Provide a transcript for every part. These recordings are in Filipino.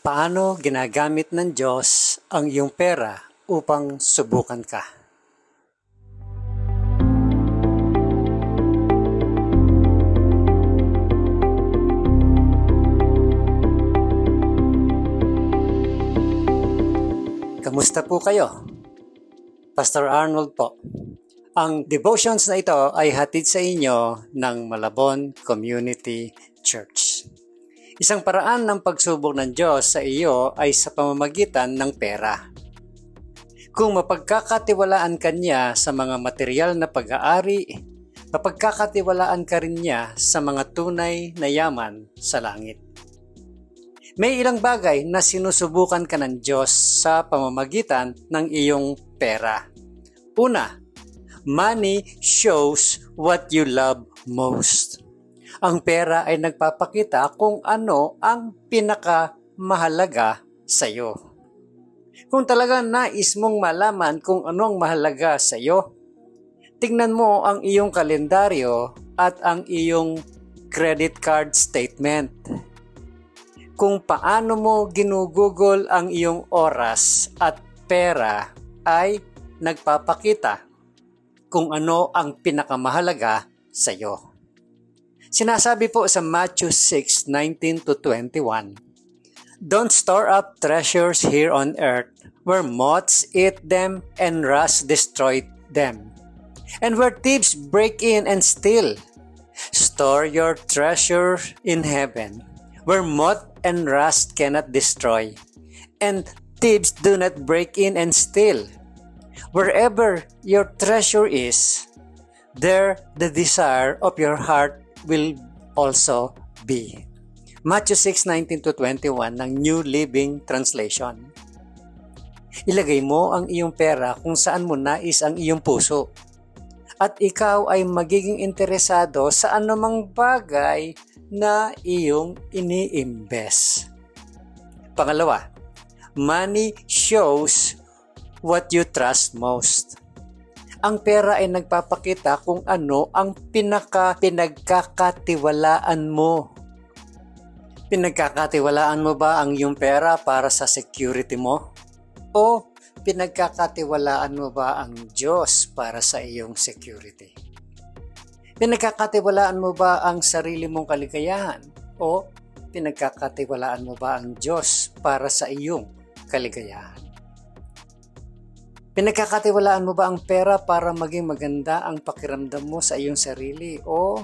Paano ginagamit ng Diyos ang iyong pera upang subukan ka? Kamusta po kayo? Pastor Arnold po. Ang devotions na ito ay hatid sa inyo ng Malabon Community Church. Isang paraan ng pagsubok ng Diyos sa iyo ay sa pamamagitan ng pera. Kung mapagkakatiwalaan ka niya sa mga material na pag-aari, mapagkakatiwalaan ka rin niya sa mga tunay na yaman sa langit. May ilang bagay na sinusubukan ka ng Diyos sa pamamagitan ng iyong pera. Una, money shows what you love most. Ang pera ay nagpapakita kung ano ang pinakamahalaga sa iyo. Kung talaga nais mong malaman kung ano ang mahalaga sa iyo, tingnan mo ang iyong kalendaryo at ang iyong credit card statement. Kung paano mo ginugugol ang iyong oras at pera ay nagpapakita kung ano ang pinakamahalaga sa iyo. Sinasabi po sa Matthew 6:19-21, "Don't store up treasures here on earth, where moths eat them and rust destroy them, and where thieves break in and steal. Store your treasure in heaven, where moth and rust cannot destroy, and thieves do not break in and steal. Wherever your treasure is, there the desire of your heart will also be." Matthew 6:19-21 ng New Living Translation. Ilagay mo ang iyong pera kung saan mo nais ang iyong puso. At ikaw ay magiging interesado sa anumang bagay na iyong ini-invest. Pangalawa, money shows what you trust most. Ang pera ay nagpapakita kung ano ang pinagkakatiwalaan mo. Pinagkakatiwalaan mo ba ang iyong pera para sa security mo? O pinagkakatiwalaan mo ba ang Diyos para sa iyong security? Pinagkakatiwalaan mo ba ang sarili mong kaligayahan? O pinagkakatiwalaan mo ba ang Diyos para sa iyong kaligayahan? Pinagkakatiwalaan mo ba ang pera para maging maganda ang pakiramdam mo sa iyong sarili? O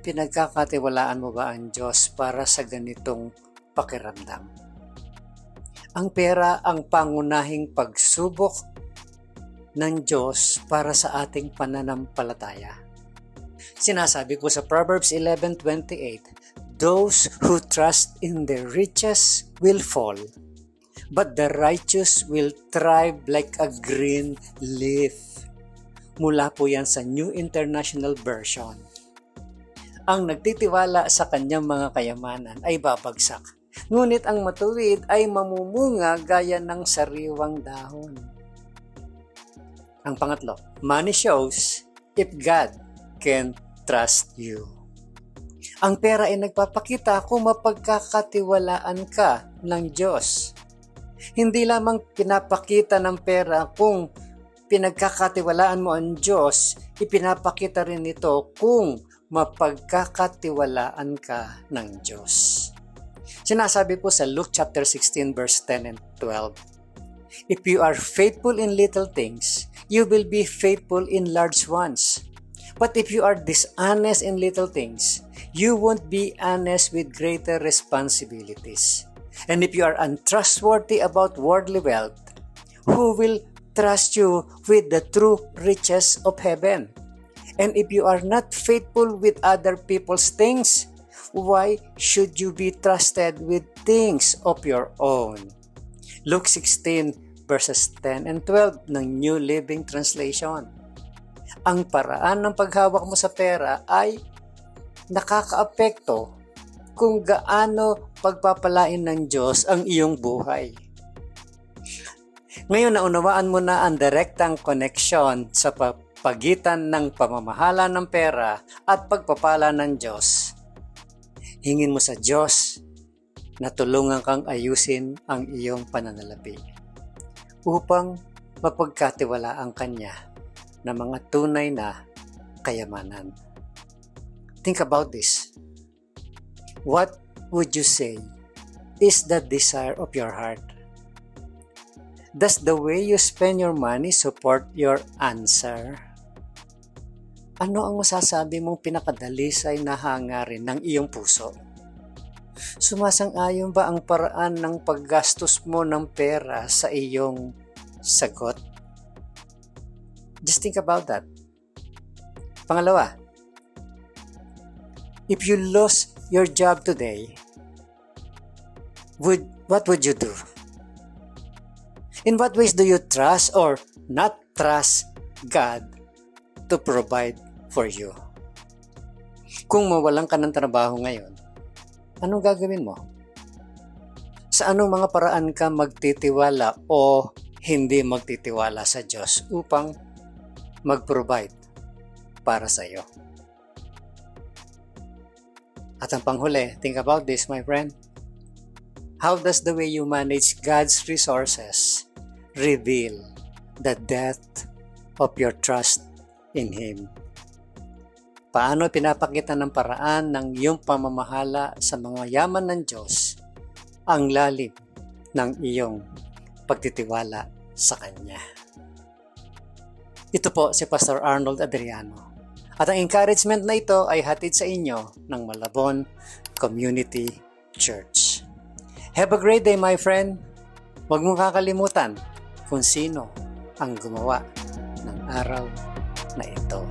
pinagkakatiwalaan mo ba ang Diyos para sa ganitong pakiramdam? Ang pera ang pangunahing pagsubok ng Diyos para sa ating pananampalataya. Sinasabi po sa Proverbs 11:28, "Those who trust in their riches will fall, but the righteous will thrive like a green leaf." Mula po yan sa New International Version. Ang nagtitiwala sa kanyang mga kayamanan ay babagsak, ngunit ang matuwid ay mamumunga gaya ng sariwang dahon. Ang pangatlo, money shows if God can trust you. Ang pera ay nagpapakita kung mapagkakatiwalaan ka ng Diyos. Hindi lamang pinapakita ng pera kung pinagkakatiwalaan mo ang Diyos, ipinapakita rin ito kung mapagkakatiwalaan ka ng Diyos. Sinasabi po sa Luke chapter 16 verse 10 and 12, "If you are faithful in little things, you will be faithful in large ones. But if you are dishonest in little things, you won't be honest with greater responsibilities. And if you are untrustworthy about worldly wealth, who will trust you with the true riches of heaven? And if you are not faithful with other people's things, why should you be trusted with things of your own?" Luke 16 verses 10 and 12 ng New Living Translation. Ang paraan ng paghawak mo sa pera ay nakakaapekto kung gaano pagpapalain ng Diyos ang iyong buhay. Ngayon naunawaan mo na ang direktang connection sa pagitan ng pamamahala ng pera at pagpapala ng Diyos. Hingin mo sa Diyos na tulungan kang ayusin ang iyong pananalapi upang mapagkatiwalaan kanya ng mga tunay na kayamanan. Think about this. What would you say is the desire of your heart? Does the way you spend your money support your answer? Ano ang masasabi mong pinakadalisay na hangarin ng iyong puso? Sumasang-ayon ba ang paraan ng paggastos mo ng pera sa iyong sagot? Just think about that. Pangalawa, if you lost your job today, what would you do? In what ways do you trust or not trust God to provide for you? Kung mawalan ka ng trabaho ngayon, anong gagawin mo? Sa anong mga paraan ka magtitiwala o hindi magtitiwala sa Diyos upang mag-provide para sa iyo? At ang panghuli, think about this, my friend. How does the way you manage God's resources reveal the depth of your trust in Him? Paano pinapakita ng paraan ng iyong pamamahala sa mga yaman ng Diyos ang lalim ng iyong pagtitiwala sa Kanya? Ito po si Pastor Arnold Adriano. At ang encouragement na ito ay hatid sa inyo ng Malabon Community Church. Have a great day, my friend. Huwag mong kakalimutan kung sino ang gumawa ng araw na ito.